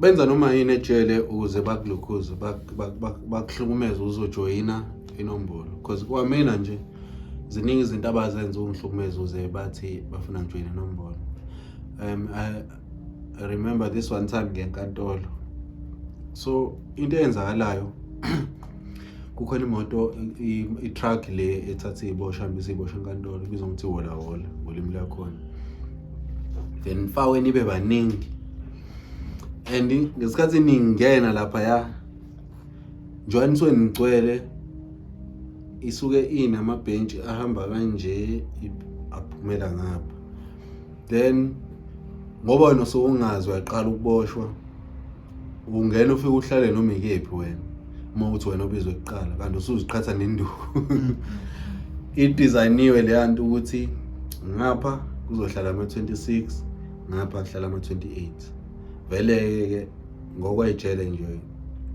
benza noma yini ejele ukuze bakulukuze bakuhlukumeze uzojoyina inombolo because kwamina nje ziningi izinto abazenza ungihlukumeze uze bathi bafuna ngijoyine inombolo. I remember this one time ngenkantolo. So into eyenzakalayo kukhona imoto i-truck le ethatha ibosha enkantolo ibizwa ngokuthi wola ngolimi lakhona. Then faweni ibe baningi and ngesikhathi ningena lapha ya Johannesburg ngicwele isuke inamabhenji ahamba kanje aphumela ngapha. Then ngoba wena sowungazwa yaqala ukuboshwa ungena ufike uhlale noma ikephi wena uma uthi wena obizwe kuqala kanti usuziqhatha nenduku. Idesigniwe le yanto ukuthi ngapha kuzohlala ama-26 ngapha kuhlala ama-28. Vele ke ngokwayijele nje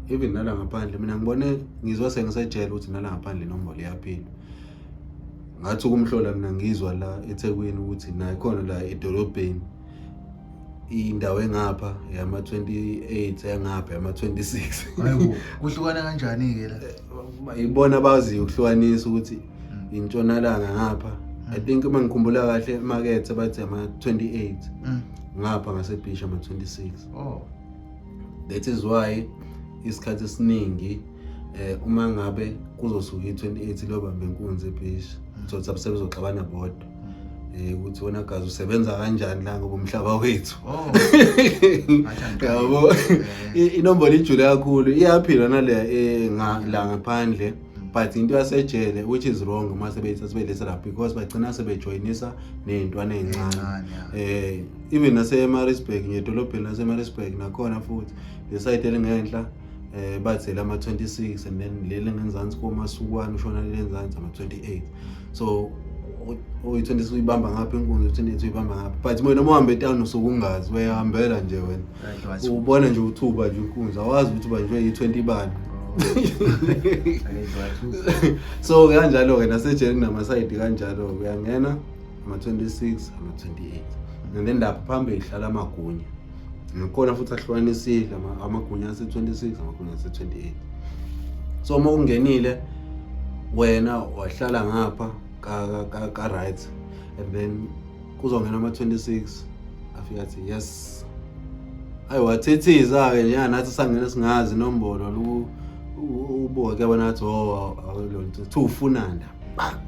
even nala ngaphandle mina ngibone ngizwa sengisejele ukuthi nala ngaphandle inombolo iyaphila. Ngathi ukumhlola mina ngizwa la eThekwini ukuthi nayo khona la edolobheni indawo engapha yama-28 engapha yama-26. Hayibo kuhlukana kanjani ke la? Ibona bazi ukuhlukanisa ukuthi intshonalanga ngapha. I think uma ngikhumbula kahle emakethe bathi ama-28 ngapha ngaseBhisha ama-26. Oh, that is why isikhathi esiningi uma ngabe kuzosuka i-28 lobambe inkunzi eBhisha uzothi abasebenzoxabana bodwa ukuthi wona gazi usebenza kanjani la ngoba umhlaba wethu. oh. Yabo inombolo ijule kakhulu iyaphila nale la ngaphandle but into yasejele which is wrong uma sebeyithatha lapha because bagcina sebejoyinisa nezintwana ezincane. Even naseMaritzburg ngedolobheni laseMaritzburg nakhona futhi le site elingenhla bathi lama 26 and then leli ngenzansi koMasukwane ushona lenzansi ama-28. So uyi-26 uyibamba ngapha inkunzi u-28 uyibamba ngapha but mina uma uhambe etown usukungazi uyahambela nje wena ubona nje uthuba nje inkunzi awazi ukuthi banjwe yi-20 bani. So kanjalo ke nasejele namasayidi kanjalo uyangena ama-26 ama-28 and then lapha phambili ihlala amagunya ngikhona futhi ahlukanisile amagunya ase-26 amagunya ase-28. So uma ungenile wena wahlala ngapha ka right and then kuzongena ama-26 afika athi yes ayi wathithiza ke nje nathi sangena singazi inombolo ubuke yabona athi awulonto ufunanda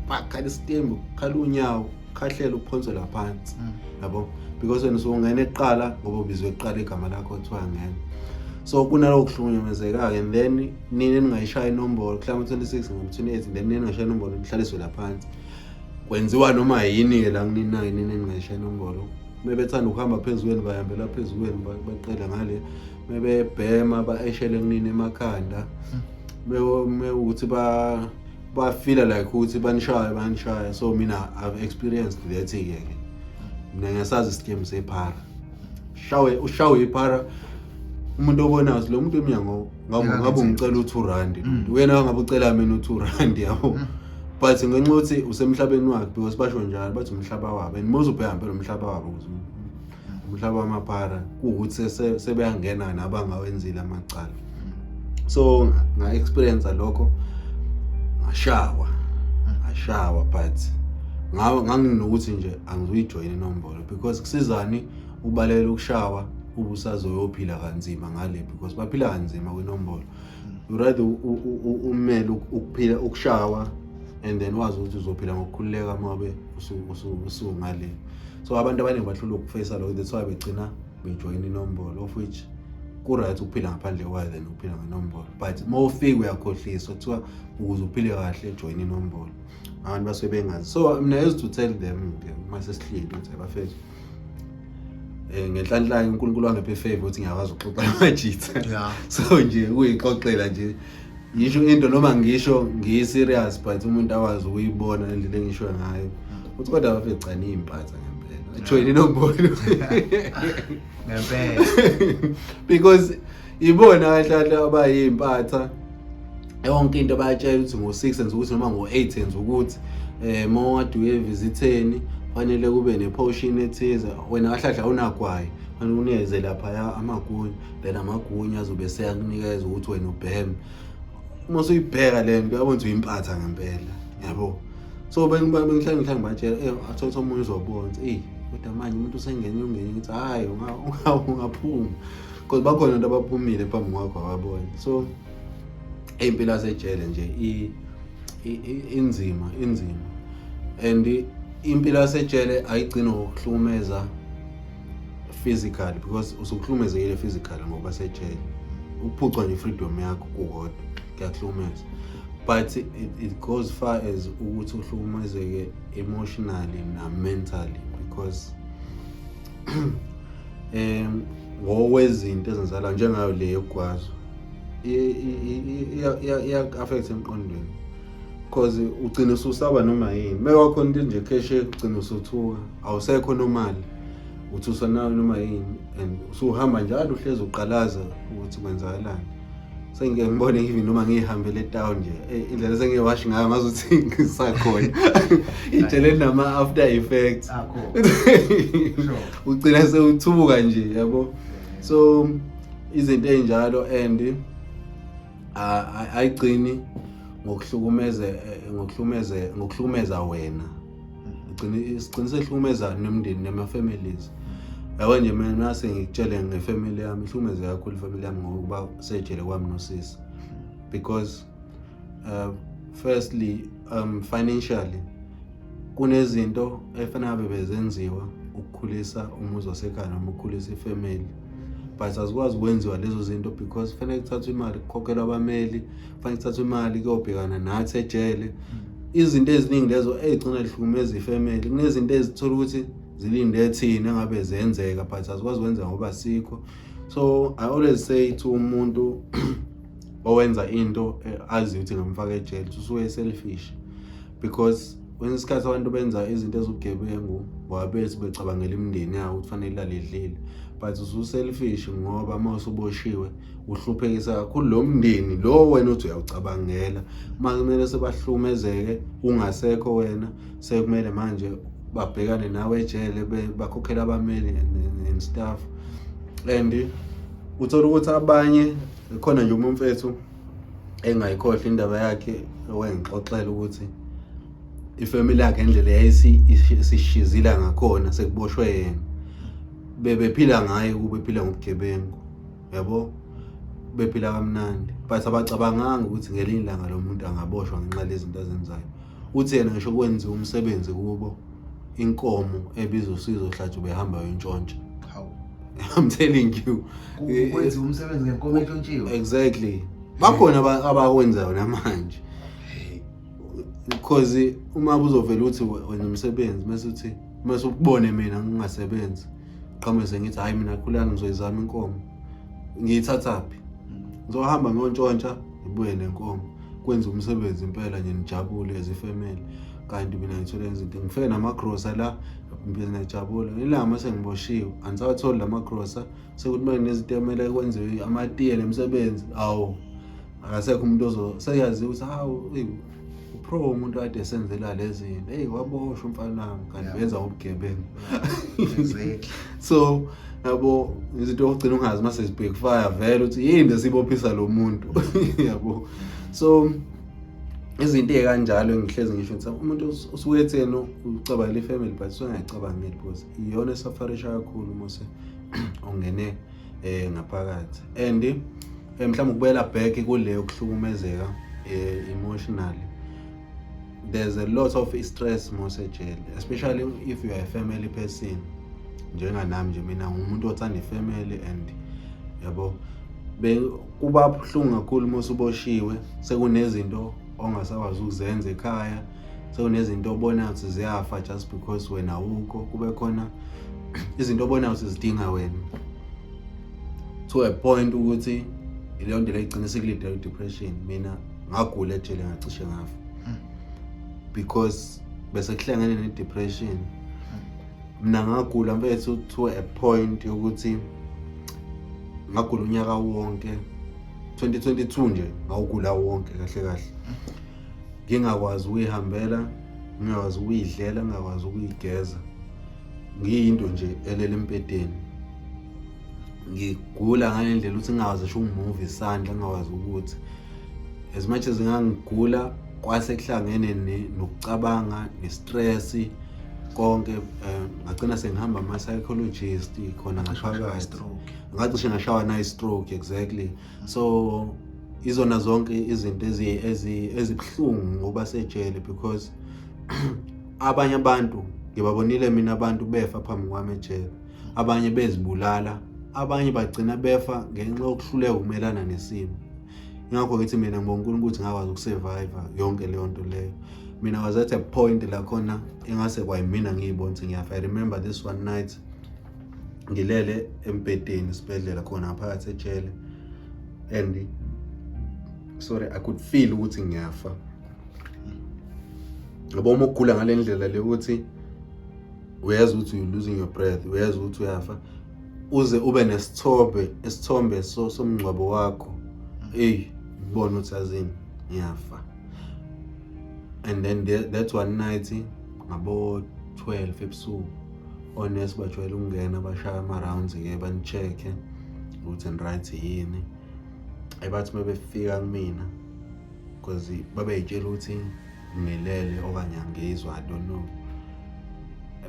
bakhala isitembu khala unyawo khahlela ukuphonsela phansi yabo because wena usungena eqala ngoba ubizwe eqala igama lakho kuthiwa ngene. So kunaloko kuhlukunyezeka and then nini ningayishaya inombolo kuhlala ama-26 ngama-28 and then nini ngashaya inombolo nihlaliswe la phansi kwenziwa noma yini ke la kuninayo nini ningayishaya inombolo. Mebethanda ukuhamba phezulweni bayambela phezulweni baqela ngale mebebhema baeshele kunini emakhanda ukuthi bafeel like ukuthi banishaya. So mina I've experienced that ke mina ngiyasazi ischeme sephara ushawe iphara umuntu obonayo lo muntu eminyango ngabe ngicela u2 wena ngabe ucela mina u2 yabo but ngenxa ukuthi usemhlabeni wakhe because basho njalo bathi umhlaba wabo and moze ubhayambe lo mhlaba wabo umhlaba wamaphara ukuthi sebeyangena nabangawenzile amacala. So nga experience lokho ngashawa but nganginokuthi nje angizoyijoyina inombolo because kusizani ubalela ukushawa ubusazoyophila kanzima ngale because baphila kanzima kwinombolo. You rather umele ukuphila ukushawa and then wazi ukuthi uzophila ngokukhululeka mabe usungale. So abantu abaningi bahlula ukufesa lokho that's why begcina bejoin inombolo of which ku-right ukuphila ngaphandle kwayo than ukuphila ngenombolo but uma ufika uyakhohliswa kuthiwa ukuze uphile kahle join inombolo abantu basuke bengazi. So mina I used to tell them mase sihleli ukuthi abafethu ngenhlanhla uNkulunkulu wangephe favor ukuthi ngiyakwazi ukuxoxa amajitha. So nje kuyixoxela nje ngisho into noma ngisho ngiyi-serious but umuntu awazi ukuyibona nendlela engisho ngayo uthi kodwa bafethu cha niyimpatha ngempela join inombolo ngempela because ibona kahle abayimpatha yonke into bayatshela ukuthi ngo6 enza ukuthi noma ngo8 enza ukuthi uma wadu evisitheni fanele kube neportion ethize wena kahlahla unagwayi unikeze lapha amagunya, then amagunya azobe seyakunikeza ukuthi wena ubheme. Uma usuyibheka lento uyabona ukuthi uyimpatha ngempela, yabo. So bengihlangana batshela athola omunye uzobona ukuthi kodwa manje umuntu usengene ngithi hayi ungaphuma, because bakhona abantu abaphumile phambi kwakho ababona. So impilo yasejele nje inzima and impilo yasejele ayigcina ngokuhlukumeza physically, because usukuhlumezekile physically ngoba sejele ukuphucwa nje freedom yakho kukodwa kuyakuhlumeza, but it goes far as ukuthi uhlukumezeke emotionally na mentally, because ngokwezinto ezenzala njengayo le yokugwazwa iya affect emqondweni, because ugcina ususaba noma yini mewakho into nje kheshe ugcina usuthuka awusekho normal, uthi usanayo noma yini and usuhamba njalo uhlezi uqalaza ukuthi kwenzakalani. Sengike ngibone even noma ngihambele town nje indlela sengiwashi ngayo ngazuthi ngisakhona ijele nama after effects akho ugcina sewuthuka nje yabo. So izinto ezinjalo and ayigcini ngokuhlumeza wena, igcina sehlumeza nomndeni nama families. Yabo nje mina sengikutshele ngefamily yami ihlumeze kakhulu ifamily yami ngokuba sejele kwami nosisi, because firstly financially kunezinto efanele bezenziwa ukukhulisa umuzi wasekhaya noma ukukhulisa ifamily, but azikwazi ukwenziwa lezo zinto because fanele kuthathwe imali kukhokhelwa abameli, fanele kuthathwe imali kuyobhekana nathi ejele. Izinto eziningi lezo ezigcina lihlukumeza ifamily, kunezinto ezithola ukuthi zilinde thina ngabe zenzeka but azikwazi ukwenza ngoba sikho. So I always say to umuntu owenza into azi ukuthi ngamfaka ejele usuke selfish, because when isikhathi abantu benza izinto ezobugebengu wabethi becabangela imindeni yawo ukuthi fanele ilale idlile, but usu-selfish ngoba mawusuboshiwe uhluphekisa kakhulu lo mndeni lo wena uthi uyawucabangela. Manje kumele sebahlumezeke ungasekho wena, sekumele manje babhekane nawe ejele bakhokhela abameli and stuff. And uthola ukuthi abanye khona nje umfethu engayikhohle indaba yakhe wengixoxela ukuthi ifamily yakhe indlela yayisishizila ngakhona sekuboshwe yena bephila ngaye kube phila ngobugebengu, yabo, bephila kamnandi but abacabanganga ukuthi ngelinye ilanga lo muntu angaboshwa ngenxa lezinto azenzayo. Uthi yena ngisho kwenziwa umsebenzi kubo inkomo ebizwa usizo hlathu behamba yontshontsha. I'm telling you, kwenziwa umsebenzi ngenkomo entshontshiwe. Exactly, bakhona abakwenzayo namanje, because uma uzovela uthi wena umsebenzi mase ukubone mina ngingasebenzi qhamuze ngithi hayi mina khulani ngizoyizama inkomo ngiyithathaphi, ngizohamba ngontshontsha ngibuye nenkomo kwenza umsebenzi impela nje nijabule as ifamily. Kanti mina ngithola izinto ngifike namagrosa la mina ngijabula ilanga mase ngiboshiwe angisawathola lamagrosa sekuthi manje nezitemela kwenziwe amatiye nemsebenzi awu akasekho umuntu seyazi ukuthi hawu pro umuntu ade senzela lezi zinto waboshwa umfana wami kanti benza ngobugebengu. So yabo izinto ogcina ungazi mase zibreakfire vele uthi yini esibophisa lo muntu yabo. So izinto ezikanjalo ngihlezi ngisho ukuthi umuntu usuwethena ucabangela ifamily but usengayicabangeli because iyona esafarisha kakhulu mase ongene ngaphakathi. And mhlawumbe ukubuyela back kuleyo kuhlukumezeka emotionally, there's a lot of stress mase ejele, especially if you are a family person njenganami nje mina ngumuntu othanda ifamily and yabo kuba buhlungu kakhulu mase uboshiwe sekunezinto ongasakwazi ukuzenza ekhaya, sekunezinto obona ukuthi ziyafa just because wena ukho, kube khona izinto obona ukuthi zidinga wena to a point ukuthi leyo nto legcina sekulidela depression. Mina ngagula ejele ngacishe ngafa because bese kuhlangene ne depression. Mina ngagula mfethu to a point yokuthi ngagula unyaka wonke 2022 nje ngawugula wonke kahle ngingakwazi ukuyihambela, ngingakwazi ukuyidlela, ngingakwazi ukuyigeza, ngiyinto nje elele empedeni ngigula ngale ndlela ukuthi ngingakwazi ngisho ukumuva isandla, ngingakwazi ukuthi as much as ngangigula kwase kuhlangene nokucabanga nestress konke, ngagcina sengihamba ama-psychologist khona ngaphakathi, ngacishe ngashawa na-stroke. Exactly. So izona zonke izinto ezibuhlungu ngoba sejele, because abanye abantu ngibabonile mina abantu befa phambi kwami ejele, abanye bezibulala, abanye bagcina befa ngenxa yokuhluleka ukumelana nesimo. Ingakho ngithi mina ngibonga uNkulunkulu ukuthi ngakwazi ukusurvive yonke leyo nto leyo. Mina was at a point la khona engase kwayimina ngiyibona ukuthi ngiyafa. I remember this one night ngilele embedeni esibhedlela khona ngaphakathi ejele, and I could feel ukuthi ngiyafa. Ngoba uma ukugula ngale ndlela le ukuthi uyazi ukuthi you losing your breath, uyazi ukuthi uyafa, uze ube nesithombe somngcwabo wakho, ngibona ukuthi azini ngiyafa. And then that one night ngabo 12 ebusuku onesi bajwayele ukungena bashaya ama-rounds-ke bani-check-e ukuthi right yini. Bathi uma befika kumina, because babeyitshela ukuthi ngilele okanye angizwa, I don't know.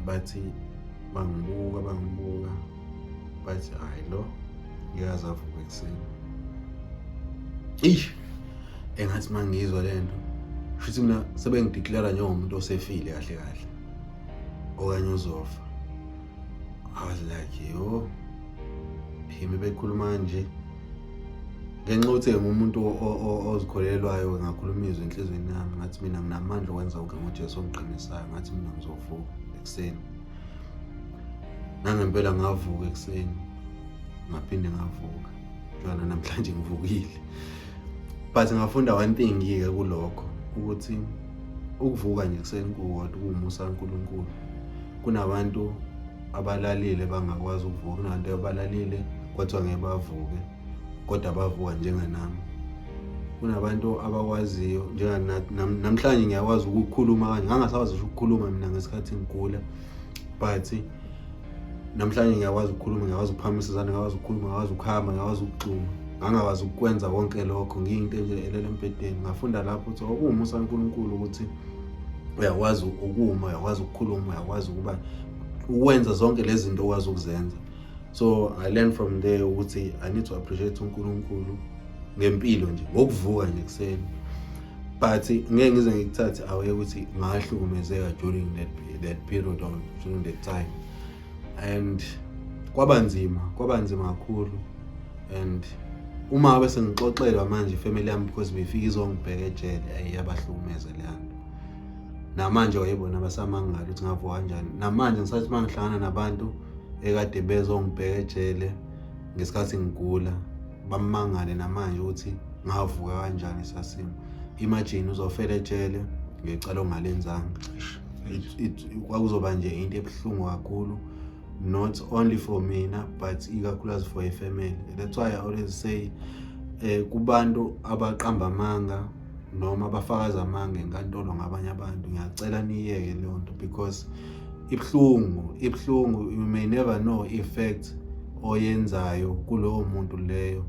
Bathi bangibuka bathi hayi lo ngikaze avuka ekuseni. Engathi mangizwa lento futhi mina sebengideclare njengomuntu osefile kahle okanye uzofa. I was like, yo, himi bekhuluma nje ngenxa yokuthi ngumuntu ozikholelwayo, ngakhuluma izwi enhlizweni yami ngathi mina nginamandla okwenza konke ngoJesu ongiqinisayo, ngathi mina ngizovuka ekuseni. Nangempela ngavuka ekuseni, ngaphinde ngavuka njalo namhlanje ngivukile. But ngafunda one thing-ke kulokho ukuthi ukuvuka nje ekuseni kukodwa kuwumusa kaNkulunkulu. Kunabantu abalalile bangakwazi ukuvuka, kunabantu abalalile kodwa ngeke bavuke kodwa bavuka njenganami. Kunabantu abakwaziyo namhlanje ngiyakwazi ukukhuluma kanje, ngangasawazi ukukhuluma mina ngesikhathi ngigula, but namhlanje ngiyakwazi ukukhuluma, ngiyakwazi ukuphakamisa izandla, ngiyakwazi ukukhuluma, ngiyakwazi ukuhamba, ngiyakwazi ukugxuma. Ngangakwazi ukwenza konke lokho ngiyinto nje elele embedeni. Ngafunda lapho ukuthi ukuwumusa kaNkulunkulu ukuthi uyakwazi ukuma, uyakwazi ukukhuluma, uyakwazi ukuba ukwenza zonke lezi zinto okwazi ukuzenza. So I learned from there ukuthi I need to appreciate uNkulunkulu ngempilo nje, ngokuvuka nje ekuseni. But ngeke ngize ngikuthathe away ukuthi ngahlukumezeka during that period or during that time. And kwaba nzima kakhulu. And uma ngabe sengixoxelwa manje ifamily yami, because befika izongibheka ejele, yabahlukumeza le nto. Namanje wayebona basamangala ukuthi ngavuka kanjani. Namanje ngisathi mangihlangana nabantu ekade bezongibheka ejele ngesikhathi ngigula, bamangale namanje ukuthi ngavuka kanjani sasimo. Imagine uzofela ejele ngecala ongalenzanga. Kwakuzoba nje into ebuhlungu kakhulu, not only for mina but ikakhulukazi for a family. That's why I always say kubantu abaqamba amanga noma abafakaza amanga enkantolo ngabanye abantu, ngiyacela niyeke leyo nto, because ibhlungu, you may never know effect oyenzayo kulowo muntu leyo.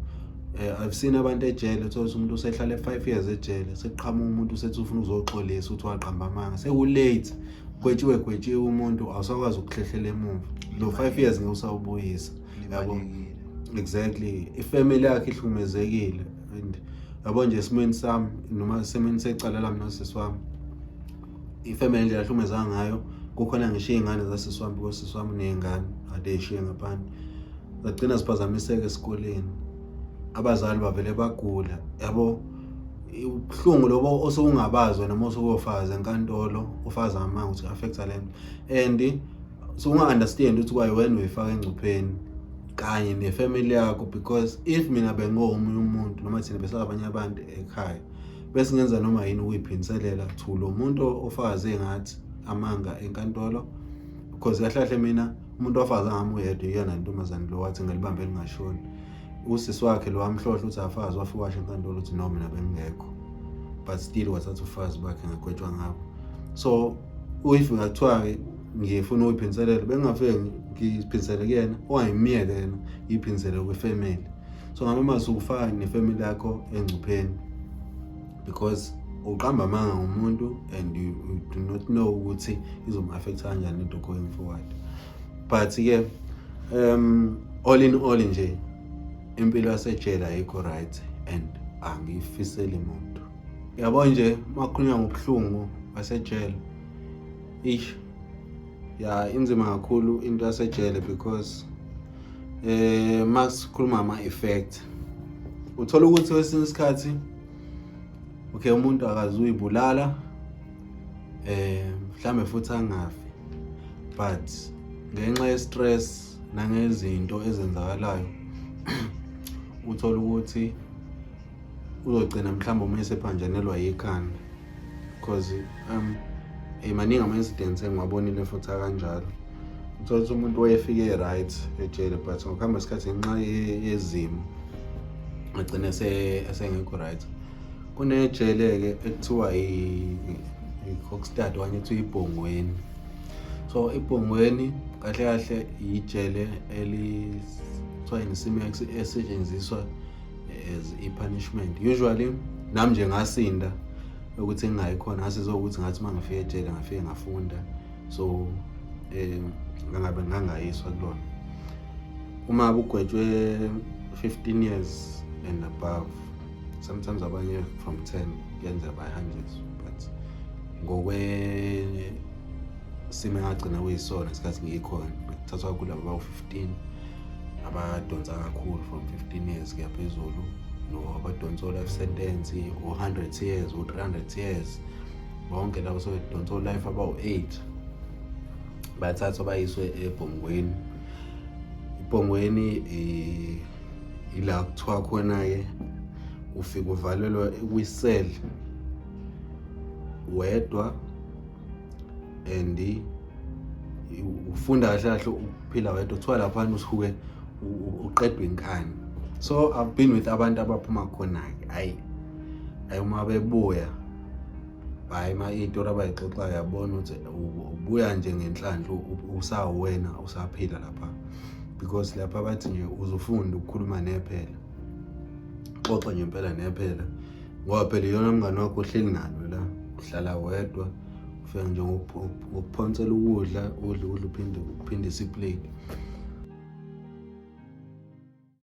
I've seen abantu ejele, uthola umuntu usehlale 5 years ejele, sekuqhamuka umuntu usethi ufuna ukuzoxolisa ukuthi waqamba amanga, sekulate, gwetshiwe umuntu awusakwazi ukuhlehlela emuva. Lo 5 years ngeke usawubuyisa, yabo. Exactly. Ifamily yakhe ihlukumezekile, and yabo nje esimeni sami noma esimeni secala lami nosisi wami, ifamily nje yahlumezanga ngayo. Kukhona ngisho izingane zasisi wami, because sisi wami unezingane ade eshiye ngaphandle, zagcina siphazamiseke esikoleni, abazali bavele bagula, yabo. Ubuhlungu lobo osekungabazi noma osokuyofaza enkantolo ufaza amanga ukuthi affecta lento, and so unga-understand ukuthi why wena uyifaka engcupheni kanye nefamily yakho. Because if mina bengomunye umuntu noma thina besabanye abantu ekhaya, bese ngenza noma yini ukuyiphindiselela to lo muntu ofaze ngathi amanga enkantolo, because kahle mina umuntu ofaza ngami uyedwa, yena intombazane lo wathi ngelibambe lingashoni. Usisi wakhe lo amhlohla uthi afazi, wafika washo enkantolo ukuthi no, mina bengekho, but still wathatha ufazi bakhe ngagwetshwa ngabo. So if ngathiwa ngifuna ukuyiphinzelela bengingafike ngiphinzele kuyena owayimiyeke yena iphinzele kwefamily. So ngamamazi ukufaka nefamily yakho engcupheni because uqamba amanga ngomuntu and you do not know ukuthi izom-affect kanjani into going forward. But ke all in all nje impilo yasejele ayikho right and angiyifiseli umuntu. Yabo nje makhulunywa ngobuhlungu basejele inzima kakhulu into yasejele because masikhuluma ama-effect uthola ukuthi kwesinye isikhathi okay umuntu akazuyibulala mhlambe futhi angafi but ngenxa ye-stress nangezinto ezenzakalayo uthola ukuthi uzogcina mhlawumbe umise phanjanelwa yikhanda because maningi ama-incidents engiwabonile futhi kanjalo. Uthola ukuthi umuntu wayefike right ejele but ngokuhamba isikhathi ngenxa yezimo agcine esengekho right. Kunejele-ke ekuthiwa i-Kokstad okanye ekuthiwa iBhongweni. So iBhongweni kahle kahle ijele elithiwa in-Cimex esetshenziswa as i-punishment. Usually nami nje ngasinda ukuthi ngingayikhona ngasiza ukuthi ngathi uma ngifike ejele ngafike ngafunda so ngangabe ngangayiswa kulona. Uma ugwetshwe 15 years and above, sometimes abanye from 10 kuyenza by hundreds, but sime ngagcina kuyisona isikhathi ngiyikhona bekuthathwa kulabo abawu-15 abadonsa kakhulu from 15 years kuya phezulu abadonsa life sentence u-100 years u-300 years bonke labo sebedonsa life abawu-8 bathathwa bayiswe eBhongweni. iBhongweni ila kuthiwa khona-ke ufike uvalelwa kwi-cell wedwa and ufunda kahle kahle ukuphila wedwa kuthiwa laphana usuke uqedwe inkani. So I've been with abantu abaphuma khona-ke hayi uma bebuya hayi iy'tori abayixoxayo yabona ukuthi ubuya nje ngenhlanhla usawena usaphila lapha because lapha bathi nje uzufunda ukukhuluma nephela xoxa nje impela nephela ngoba phela iyona mngani wakho ohleli nalo la uhlala wedwa ufika nje ngokuphonsela ukudla uphinde isiplate